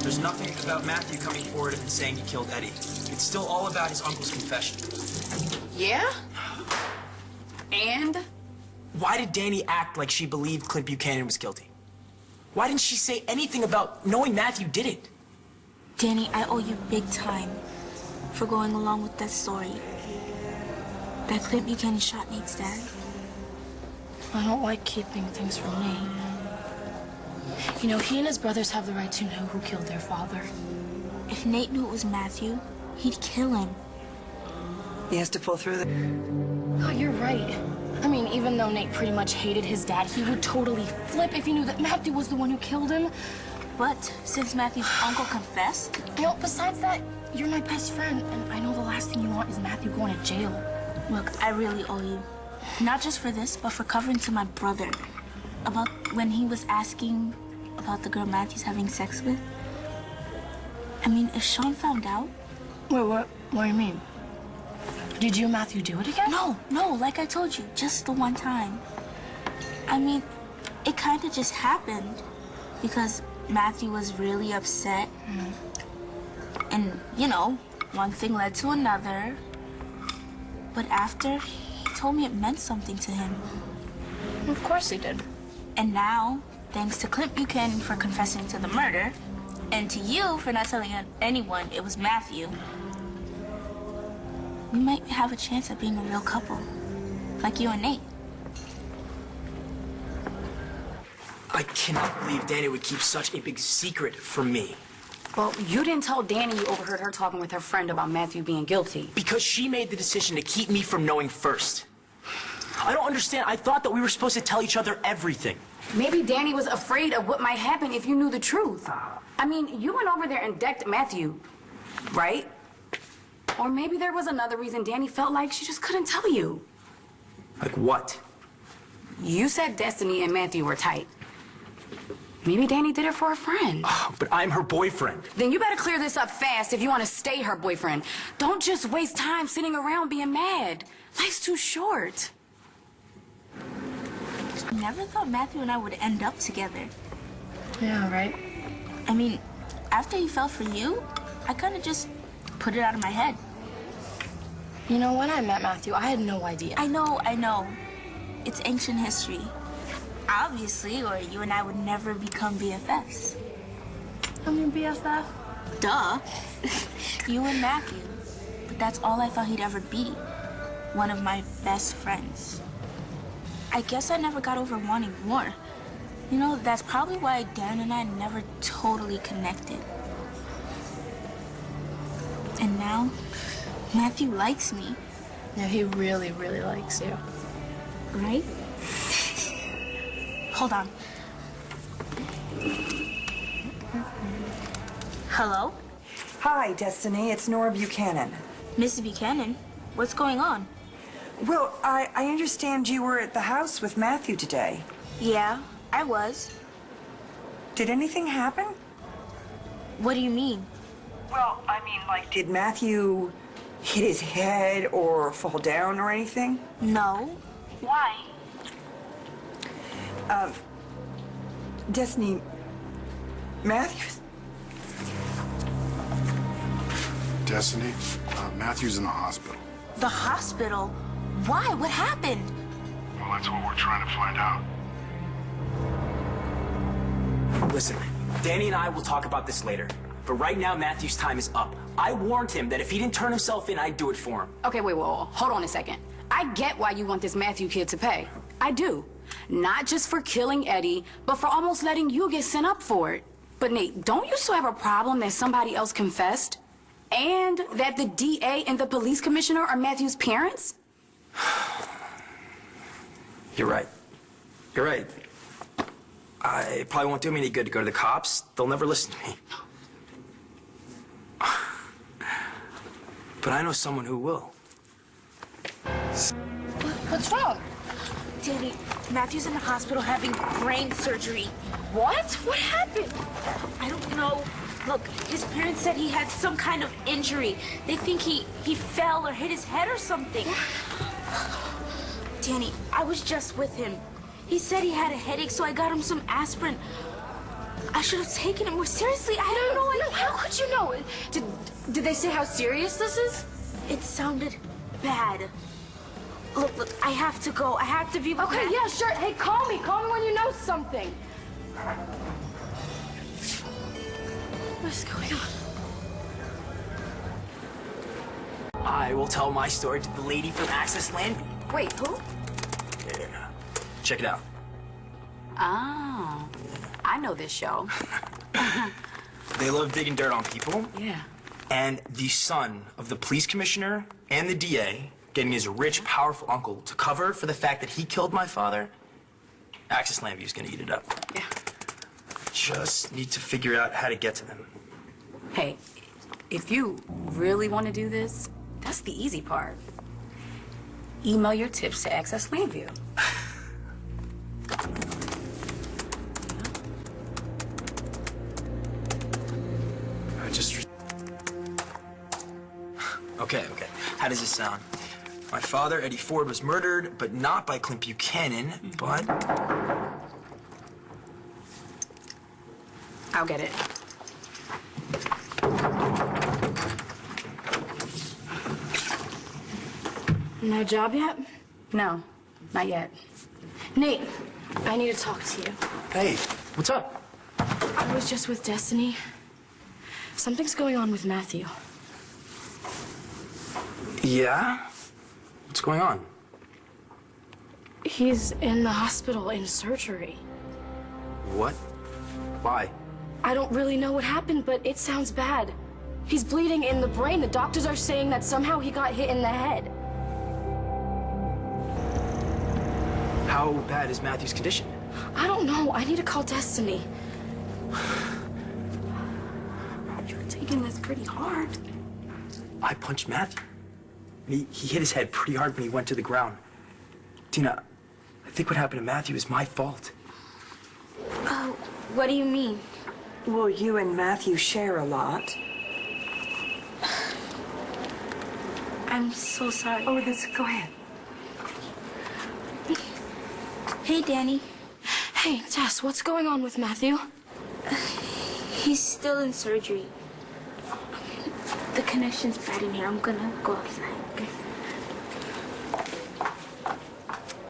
There's nothing about Matthew coming forward and saying he killed Eddie. It's still all about his uncle's confession. Yeah? And? Why did Dani act like she believed Clint Buchanan was guilty? Why didn't she say anything about knowing Matthew did it? Dani, I owe you big time for going along with that story. That Clint Buchanan shot Nate's dad. I don't like keeping things from Nate. You know, he and his brothers have the right to know who killed their father. If Nate knew it was Matthew, he'd kill him. He has to pull through the... Oh, you're right. I mean, even though Nate pretty much hated his dad, he would totally flip if he knew that Matthew was the one who killed him. But since Matthew's uncle confessed... You know, besides that, you're my best friend, and I know the last thing you want is Matthew going to jail. Look, I really owe you. Not just for this, but for covering to my brother. About when he was asking about the girl Matthew's having sex with. I mean, if Sean found out... Wait, what do you mean? Did you and Matthew do it again? No, like I told you, just the one time. I mean, it kind of just happened because Matthew was really upset. And, you know, one thing led to another. But after, he told me it meant something to him. Of course he did. And now, thanks to Clint Buchanan for confessing to the murder, and to you for not telling anyone it was Matthew, we might have a chance at being a real couple, like you and Nate. I cannot believe Dani would keep such a big secret from me. Well, you didn't tell Dani you overheard her talking with her friend about Matthew being guilty. Because she made the decision to keep me from knowing first. I don't understand. I thought that we were supposed to tell each other everything. Maybe Dani was afraid of what might happen if you knew the truth. I mean, you went over there and decked Matthew, right? Or maybe there was another reason Dani felt like she just couldn't tell you. Like what? You said Destiny and Matthew were tight. Maybe Dani did it for a friend. Oh, but I'm her boyfriend. Then you better clear this up fast if you want to stay her boyfriend. Don't just waste time sitting around being mad. Life's too short. Never thought Matthew and I would end up together. Yeah, right? I mean, after he fell for you, I kind of just put it out of my head. You know, when I met Matthew, I had no idea. I know. It's ancient history. Obviously, or you and I would never become BFFs. I'm your BFF? Duh. You and Matthew. But that's all I thought he'd ever be. One of my best friends. I guess I never got over wanting more. You know, that's probably why Dan and I never totally connected. And now, Matthew likes me. Yeah, he really, really likes you. Right? Hold on. Hello? Hi, Destiny. It's Nora Buchanan. Mrs. Buchanan, what's going on? Well, I understand you were at the house with Matthew today. Yeah, I was. Did anything happen? What do you mean? Well, I mean, like, did Matthew hit his head or fall down or anything? No. Why? Destiny, Matthew's... Destiny, Matthew's in the hospital. The hospital? Why? What happened? Well, that's what we're trying to find out. Listen, Dani and I will talk about this later. But right now, Matthew's time is up. I warned him that if he didn't turn himself in, I'd do it for him. Okay, wait, hold on a second. I get why you want this Matthew kid to pay. I do. Not just for killing Eddie, but for almost letting you get sent up for it. But Nate, don't you still have a problem that somebody else confessed? And that the DA and the police commissioner are Matthew's parents? You're right. You're right. It probably won't do me any good to go to the cops. They'll never listen to me. But I know someone who will. What's wrong? Dani, Matthew's in the hospital having brain surgery. What? What happened? I don't know. Look, his parents said he had some kind of injury. They think he fell or hit his head or something. Dani, I was just with him. He said he had a headache, so I got him some aspirin. I should have taken it more seriously. I don't know. No, how could you know? Did they say how serious this is? It sounded bad. Look, I have to go. I have to be with Okay, Matt. yeah, sure. Hey, call me. Call me when you know something. What's going on? I will tell my story to the lady from Access Land. Wait, who? Yeah. Check it out. Oh, I know this show. They love digging dirt on people. Yeah. And the son of the police commissioner and the DA getting his rich, powerful uncle to cover for the fact that he killed my father. Access Landview's gonna eat it up. Yeah. Just need to figure out how to get to them. Hey, if you really want to do this, that's the easy part. Email your tips to Access Landview. I just... Okay. How does this sound? My father, Eddie Ford, was murdered, but not by Clint Buchanan, but... I'll get it. No job yet? No, not yet. Nate, I need to talk to you. Hey, what's up? I was just with Destiny. Something's going on with Matthew. Yeah? What's going on? He's in the hospital in surgery. What? Why? I don't really know what happened, but it sounds bad. He's bleeding in the brain. The doctors are saying that somehow he got hit in the head. How bad is Matthew's condition? I don't know. I need to call Destiny. You're taking this pretty hard. I punched Matthew. He hit his head pretty hard when he went to the ground. Tina, I think what happened to Matthew is my fault. Oh, what do you mean? Well, you and Matthew share a lot. I'm so sorry. Oh, go ahead. Hey, Danny. Hey, Tess, what's going on with Matthew? He's still in surgery. The connection's bad in here. I'm gonna go outside. Okay.